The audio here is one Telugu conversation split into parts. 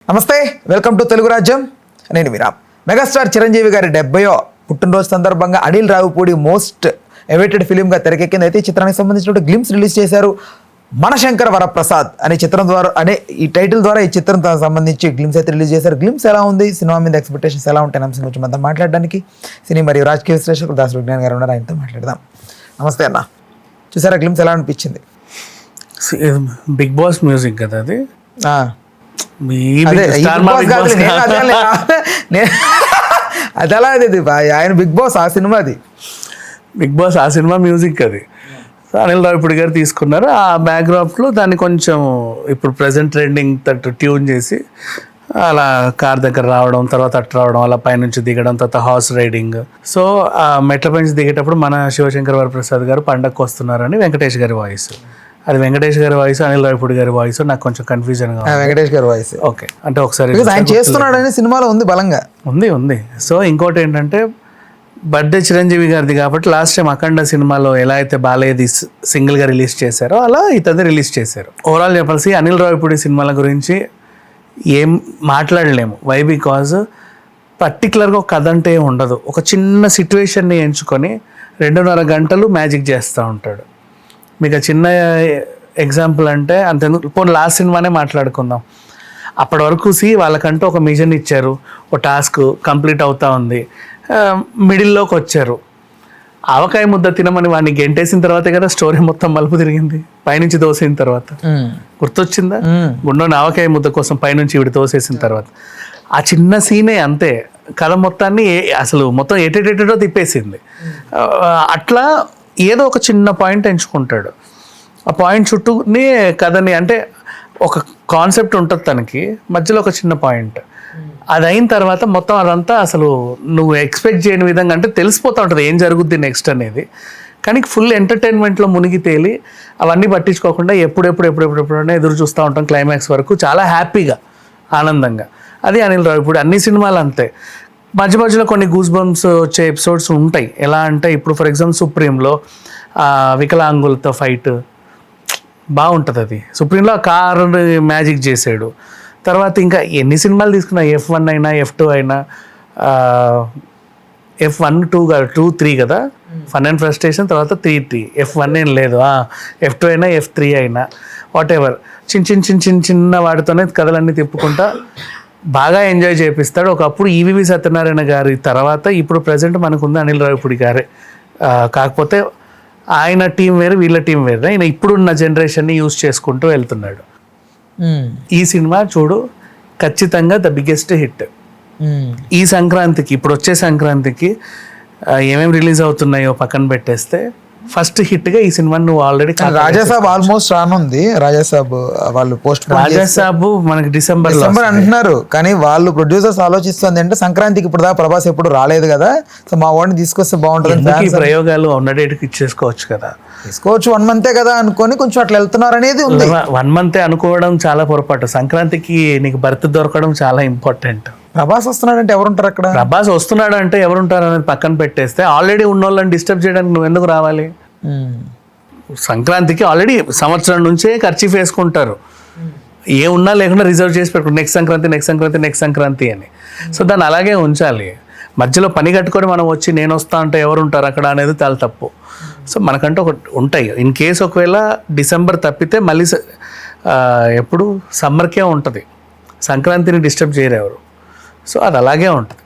నమస్తే, వెల్కమ్ టు తెలుగు రాజ్యం. నేను విరామ్. మెగాస్టార్ చిరంజీవి గారి 70వ పుట్టినరోజు సందర్భంగా అనిల్ రావిపూడి మోస్ట్ ఎవైటెడ్ ఫిలింగా తెరకెక్కింది. అయితే ఈ చిత్రానికి సంబంధించిన గ్లిమ్స్ రిలీజ్ చేశారు. మనశంకర వరప్రసాద్ అనే చిత్రం ద్వారా ఈ టైటిల్ ద్వారా ఈ చిత్రం సంబంధించి గ్లిమ్స్ అయితే రిలీజ్ చేశారు. గ్లిమ్స్ ఎలా ఉంది, సినిమా మీద ఎక్స్పెక్టేషన్స్ ఎలా ఉంటాయి అంశం గురించి మనం మాట్లాడడానికి సినీ మరియు రాజకీయ విశ్లేషకులు దాసు విజ్ఞాన్ గారు ఉన్నారు. ఆయనతో మాట్లాడదాం. నమస్తే అన్న. చూసారా గ్లిమ్స్ ఎలా అనిపించింది? బిగ్ బాస్ మ్యూజిక్ కదా అది. అది ఎలా అది ఆయన బిగ్ బాస్ ఆ సినిమా, అది బిగ్ బాస్ ఆ సినిమా మ్యూజిక్ అది. అనిల్ రావిపూడి గారు తీసుకున్నారు. ఆ బ్యాక్డ్రాప్లో దాన్ని కొంచెం ఇప్పుడు ప్రజెంట్ ట్రెండింగ్ తట్టు ట్యూన్ చేసి అలా కార్ దగ్గర రావడం, తర్వాత అట్టు రావడం, అలా పైనుంచి దిగడం, తర్వాత హార్స్ రైడింగ్. సో ఆ మెట్ల పైనుంచి దిగేటప్పుడు మన శివశంకర్ వరప్రసాద్ గారు పండగకు వస్తున్నారని వెంకటేష్ గారి వాయిస్. అది వెంకటేష్ గారి వాయిస్, అనిల్ రావిపూడి గారి వాయిస్ నాకు కొంచెం కన్ఫ్యూజన్గా. వెంకటేష్ గారి వాయిస్ ఓకే అంటే ఒకసారి ఆయన చేస్తున్నాడని సినిమాలో ఉంది, బలంగా ఉంది. సో ఇంకోటి ఏంటంటే బర్త్డే చిరంజీవి గారిది కాబట్టి లాస్ట్ టైం అఖండ సినిమాలో ఎలా అయితే బాలయ్యది సింగిల్గా రిలీజ్ చేశారో అలా ఇతది రిలీజ్ చేశారు. ఓవరాల్ చెప్పాల్సి అనిల్ రావిపూడి సినిమాల గురించి ఏం మాట్లాడలేము. వై బికాజ్ పర్టికులర్గా ఒక కథ అంటే ఉండదు. ఒక చిన్న సిచ్యువేషన్ని ఎంచుకొని 2.5 గంటలు మ్యాజిక్ చేస్తూ ఉంటాడు. మీకు చిన్న ఎగ్జాంపుల్ అంటే అంతెందుకు, పోనీ లాస్ట్ సినిమానే మాట్లాడుకుందాం. అప్పటి వరకు వాళ్ళకంటూ ఒక మిషన్ ఇచ్చారు, ఒక టాస్క్ కంప్లీట్ అవుతా ఉంది. మిడిల్లోకి వచ్చారు, ఆవకాయ ముద్ద తినమని వాడిని గెంటేసిన తర్వాతే కదా స్టోరీ మొత్తం మలుపు తిరిగింది. పైనుంచి తోసేసిన తర్వాత గుర్తొచ్చిందా? గుండోని ఆవకాయ ముద్ద కోసం పైనుంచి ఇవిడి తోసేసిన తర్వాత ఆ చిన్న సీనే అంతే కథ మొత్తాన్ని అసలు మొత్తం ఎటెటెటో తిప్పేసింది. అట్లా ఏదో ఒక చిన్న పాయింట్ ఎంచుకుంటాడు. ఆ పాయింట్ చుట్టూనే కథని, అంటే ఒక కాన్సెప్ట్ ఉంటుంది తనకి, మధ్యలో ఒక చిన్న పాయింట్. అది అయిన తర్వాత మొత్తం అదంతా అసలు నువ్వు ఎక్స్పెక్ట్ చేయని విధంగా, అంటే తెలిసిపోతూ ఉంటుంది ఏం జరుగుద్ది నెక్స్ట్ అనేది. కానీ ఫుల్ ఎంటర్టైన్మెంట్లో మునిగి తేలి అవన్నీ పట్టించుకోకుండా ఎప్పుడెప్పుడు ఎదురు చూస్తూ ఉంటాం క్లైమాక్స్ వరకు, చాలా హ్యాపీగా ఆనందంగా. అది అనిల్ రావిపూడి అన్ని సినిమాలు అంతే. మధ్య మధ్యలో కొన్ని గూస్ బంప్స్ వచ్చే ఎపిసోడ్స్ ఉంటాయి. ఎలా అంటే ఇప్పుడు ఫర్ ఎగ్జాంపుల్ సుప్రీంలో వికలాంగులతో ఫైట్ బాగుంటుంది. అది సుప్రీంలో కారు మ్యాజిక్ చేసాడు. తర్వాత ఇంకా ఎన్ని సినిమాలు తీసుకున్నా, F1 అయినా F2 అయినా, F1 2 కాదు 2 3 కదా, ఫన్ అండ్ ఫ్రస్ట్రేషన్, తర్వాత 3 F1 ఏం లేదు, F2 అయినా F3 అయినా వాట్ ఎవర్ చిన్న వాటితోనే కథలన్నీ తిప్పుకుంటా బాగా ఎంజాయ్ చేపిస్తాడు. ఒకప్పుడు ఈవీవి సత్యనారాయణ గారి తర్వాత ఇప్పుడు ప్రజెంట్ మనకుంది అనిల్ రావిపూడి గారే. కాకపోతే ఆయన టీం వేరు, వీళ్ళ టీం వేరు. ఆయన ఇప్పుడున్న జనరేషన్ని యూజ్ చేసుకుంటూ వెళ్తున్నాడు. ఈ సినిమా చూడు ఖచ్చితంగా ద బిగ్గెస్ట్ హిట్. ఈ సంక్రాంతికి, ఇప్పుడు వచ్చే సంక్రాంతికి ఏమేమి రిలీజ్ అవుతున్నాయో పక్కన పెట్టేస్తే ఫస్ట్ హిట్ గా ఈ సినిమా నువ్వు ఆల్రెడీ. రాజాసాబ్ ఆల్మోస్ట్ రానుంది. రాజాసాబ్ వాళ్ళు పోస్ట్ రాజాసాబ్ మనకి డిసెంబర్ అంటున్నారు. కానీ వాళ్ళు ప్రొడ్యూసర్స్ ఆలోచిస్తుంది అంటే సంక్రాంతికి ఇప్పుడు దాకా ప్రభాస్ ఎప్పుడు రాలేదు కదా, సో మా వాడిని తీసుకొస్తే బాగుంటుంది. ప్రయోగాలు ఉన్న డేట్కి ఇచ్చేసుకోవచ్చు కదా, తీసుకోవచ్చు. 1 మంతే కదా అనుకొని కొంచెం అట్లా వెళ్తున్నారు అనేది ఉంది. 1 మంతే అనుకోవడం చాలా పొరపాటు. సంక్రాంతికి నీకు బర్త్ దొరకడం చాలా ఇంపార్టెంట్. ప్రభాస్ వస్తున్నాడంటే ఎవరుంటారు అక్కడ? ప్రభాస్ వస్తున్నాడు అంటే ఎవరుంటారు అనేది పక్కన పెట్టేస్తే ఆల్రెడీ ఉన్న వాళ్ళని డిస్టర్బ్ చేయడానికి నువ్వు ఎందుకు రావాలి? సంక్రాంతికి ఆల్రెడీ సంవత్సరం నుంచే ఖర్చు వేసుకుంటారు. ఏ ఉన్నా లేకుండా రిజర్వ్ చేసి పెట్టుకుంటారు, నెక్స్ట్ సంక్రాంతి అని. సో దాన్ని అలాగే ఉంచాలి. మధ్యలో పని కట్టుకొని మనం వచ్చి నేను వస్తా అంటే ఎవరు ఉంటారు అక్కడ అనేది చాలా తప్పు. సో మనకంటూ ఒక ఉంటాయి. ఇన్ కేసు ఒకవేళ డిసెంబర్ తప్పితే మళ్ళీ ఎప్పుడు సమ్మర్కే ఉంటుంది. సంక్రాంతిని డిస్టర్బ్ చేయరు ఎవరు. సో అది అలాగే ఉంటుంది.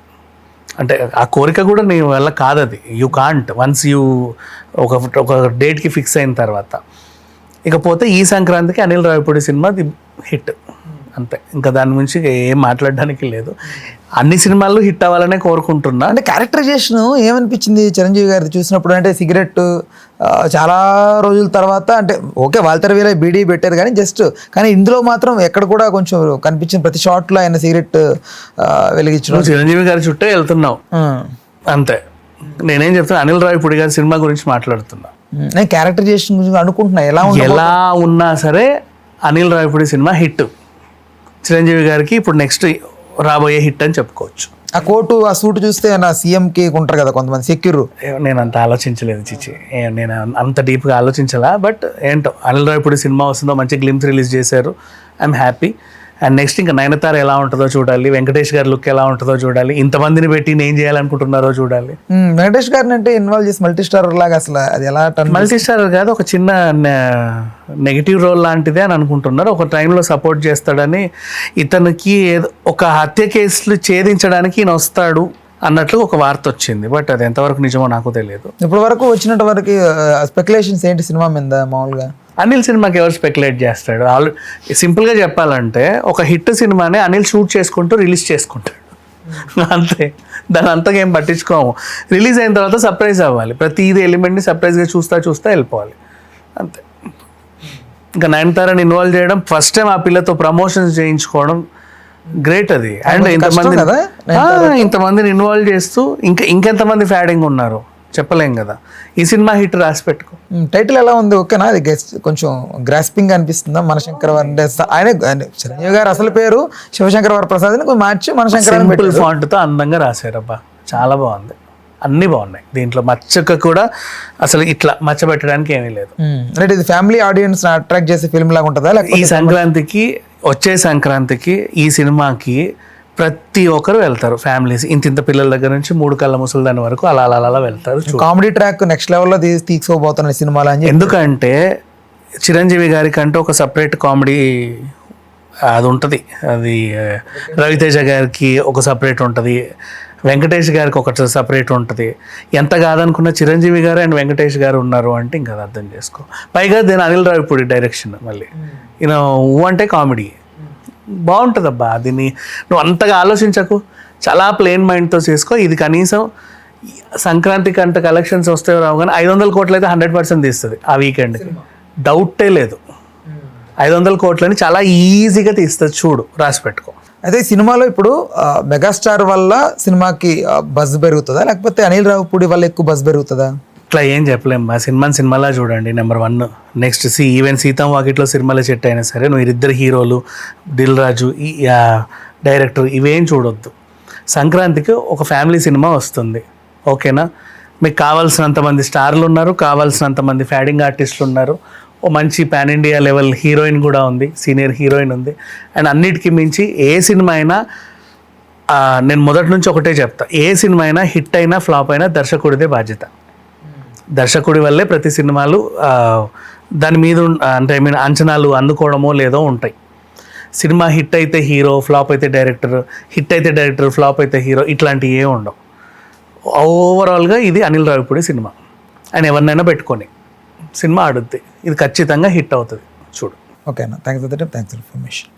అంటే ఆ కోరిక కూడా నీ వల్ల కాదు. అది యూ కాంట్ వన్స్ యూ ఒక డేట్కి ఫిక్స్ అయిన తర్వాత. ఇకపోతే ఈ సంక్రాంతికి అనిల్ రావిపూడి సినిమా హిట్ అంతే. ఇంకా దాని గురించి ఏం మాట్లాడడానికి లేదు. అన్ని సినిమాల్లో హిట్ అవ్వాలనే కోరుకుంటున్నా. అంటే క్యారెక్టరైజేషన్ ఏమనిపించింది చిరంజీవి గారిది చూసినప్పుడు? అంటే సిగరెట్ చాలా రోజుల తర్వాత, అంటే ఓకే వాళ్ళ వేరే బీడీ పెట్టారు కానీ కానీ ఇందులో మాత్రం ఎక్కడ కూడా కొంచెం కనిపించిన ప్రతి షాట్లో ఆయన సిగరెట్ వెలిగించడం. చిరంజీవి గారి చుట్టే వెళ్తున్నావు అంతే. నేనేం చెప్తున్నా, అనిల్ రావిపూడి గారి సినిమా గురించి మాట్లాడుతున్నా. నేను క్యారెక్టరైజేషన్ గురించి అనుకుంటున్నా. ఎలా ఉన్నా సరే అనిల్ రావిపూడి సినిమా హిట్. చిరంజీవి గారికి ఇప్పుడు నెక్స్ట్ రాబోయే హిట్ అని చెప్పుకోవచ్చు. ఆ కోటు ఆ సూట్ చూస్తే నా సీఎంకి ఉంటారు కదా కొంతమంది సెక్యూర్. నేను అంత ఆలోచించలేదు చిచి, నేను అంత డీప్గా ఆలోచించాలా. బట్ ఏంటో అనిల్ రావిపూడి సినిమా వస్తుందో, మంచి గ్లిమ్స్ రిలీజ్ చేశారు, ఐఎమ్ హ్యాపీ. అండ్ నెక్స్ట్ ఇంకా నయనతార ఎలా ఉంటుందో చూడాలి, వెంకటేష్ గారి లుక్ ఎలా ఉంటుందో చూడాలి, ఇంతమందిని పెట్టి నేను చేయాలనుకుంటున్నారో చూడాలి. వెంకటేష్ గారిని అంటే ఇన్వాల్వ్ చేసి మల్టీ స్టార్ లాగా అసలు అది ఎలా మల్టీ స్టార్ కాదు, ఒక చిన్న నెగిటివ్ రోల్ లాంటిదే అని అనుకుంటున్నారు. ఒక టైంలో సపోర్ట్ చేస్తాడని, ఇతనికి ఒక హత్య కేసులు ఛేదించడానికి ఈయన వస్తాడు అన్నట్లు ఒక వార్త వచ్చింది. బట్ అది ఎంతవరకు నిజమో నాకు తెలియదు. ఇప్పటి వరకు వచ్చినట్టు వరకు స్పెక్యులేషన్స్ ఏంటి సినిమా మీద మామూలుగా? అనిల్ సినిమాకి ఎవరు స్పెక్యులేట్ చేస్తాడు? సింపుల్గా చెప్పాలంటే ఒక హిట్ సినిమాని అనిల్ షూట్ చేసుకుంటూ రిలీజ్ చేసుకుంటాడు అంతే. దాని అంతగా ఏం పట్టించుకోము. రిలీజ్ అయిన తర్వాత సర్ప్రైజ్ అవ్వాలి, ప్రతి ఇది ఎలిమెంట్ని సర్ప్రైజ్గా చూస్తా వెళ్ళిపోవాలి అంతే. ఇంకా నయనతారని ఇన్వాల్వ్ చేయడం, ఫస్ట్ టైం ఆ పిల్లతో ప్రమోషన్స్ చేయించుకోవడం గ్రేట్ అది. అండ్ ఇంతమందిని ఇన్వాల్వ్ చేస్తూ ఇంకెంతమంది ఫ్యాడింగ్ ఉన్నారు చెప్పలేం కదా. ఈ సినిమా హిట్ రాసి పెట్టుకో. టైటిల్ ఎలా ఉంది? ఓకేనా? అది కొంచెం గ్రాస్పింగ్ అనిపిస్తుందా? మనశంకర ఆయన చిరంజీవి గారు అసలు పేరు శివశంకర వరప్రసాద్ అని మార్చి మనశంకర ఫాంట్ తో అందంగా రాశారబ్బా, చాలా బాగుంది. అన్ని బాగున్నాయి దీంట్లో, మచ్చక కూడా అసలు ఇట్లా మచ్చ పెట్టడానికి ఏమీ లేదు. అంటే ఇది ఫ్యామిలీ ఆడియన్స్ అట్రాక్ట్ చేసే ఫిల్మ్ లాగా ఉంటుందా? ఈ సంక్రాంతికి, వచ్చే సంక్రాంతికి ఈ సినిమాకి ప్రతి ఒక్కరు వెళ్తారు, ఫ్యామిలీస్, ఇంత పిల్లల దగ్గర నుంచి 3 కళ్ళ ముసలిదాని వరకు అలా అలా అలా వెళ్తారు. కామెడీ ట్రాక్ నెక్స్ట్ లెవెల్లో తీసుకోబోతున్న సినిమాలు అని. ఎందుకంటే చిరంజీవి గారికి అంటే ఒక సపరేట్ కామెడీ అది ఉంటుంది, అది రవితేజ గారికి ఒక సపరేట్ ఉంటుంది, వెంకటేష్ గారికి ఒక సపరేట్ ఉంటుంది. ఎంత కాదనుకున్న చిరంజీవి గారు అండ్ వెంకటేష్ గారు ఉన్నారు అంటే ఇంకా అర్థం చేసుకో. పైగా దీని అనిల్ రావిపూడి డైరెక్షన్, మళ్ళీ ఈయన అంటే కామెడీ బాగుంటుంది అబ్బా. దీన్ని నువ్వు అంతగా ఆలోచించకు, చాలా ప్లేన్ మైండ్తో చేసుకో. ఇది కనీసం సంక్రాంతికి అంత కలెక్షన్స్ వస్తాయో రావు కానీ 500 కోట్లు అయితే 100% తీస్తుంది ఆ వీకెండ్కి, డౌటే లేదు. 500 కోట్లని చాలా ఈజీగా తీస్తుంది, చూడు, రాసి పెట్టుకో. అయితే ఈ సినిమాలో ఇప్పుడు మెగాస్టార్ వల్ల సినిమాకి బజ్ పెరుగుతుందా, లేకపోతే అనిల్ రావిపూడి వల్ల ఎక్కువ బజ్ పెరుగుతుందా? ఇట్లా ఏం చెప్పలేం. మా సినిమాలా చూడండి. నెంబర్ 1 నెక్స్ట్ ఈవెన్ సీతం వాకిట్లో సినిమాలో సెట్ అయినా సరే, నువ్వు ఇద్దరు హీరోలు, దిల్ రాజు, ఈ డైరెక్టర్, ఇవేం చూడొద్దు. సంక్రాంతికి ఒక ఫ్యామిలీ సినిమా వస్తుంది, ఓకేనా? మీకు కావాల్సినంతమంది స్టార్లు ఉన్నారు, కావాల్సినంతమంది ఫ్యాడింగ్ ఆర్టిస్టులు ఉన్నారు, ఓ మంచి పాన్ ఇండియా లెవెల్ హీరోయిన్ కూడా ఉంది, సీనియర్ హీరోయిన్ ఉంది. అండ్ అన్నిటికీ మించి ఏ సినిమా అయినా, నేను మొదటి నుంచి ఒకటే చెప్తా, ఏ సినిమా అయినా హిట్ అయినా ఫ్లాప్ అయినా దర్శకుడిదే బాధ్యత. దర్శకుడి వల్లే ప్రతి సినిమాలు దాని మీద అంటే అంచనాలు అందుకోవడమో లేదో ఉంటాయి. సినిమా హిట్ అయితే హీరో, ఫ్లాప్ అయితే డైరెక్టర్, హిట్ అయితే డైరెక్టర్, ఫ్లాప్ అయితే హీరో, ఇట్లాంటివి ఏమి ఉండవు. ఓవరాల్గా ఇది అనిల్ రావిపూడి సినిమా. ఆయన ఎవరినైనా పెట్టుకొని సినిమా ఆడుద్ది, ఇది ఖచ్చితంగా హిట్ అవుతుంది, చూడు. ఓకేనా? Thanks for the time, thanks for information.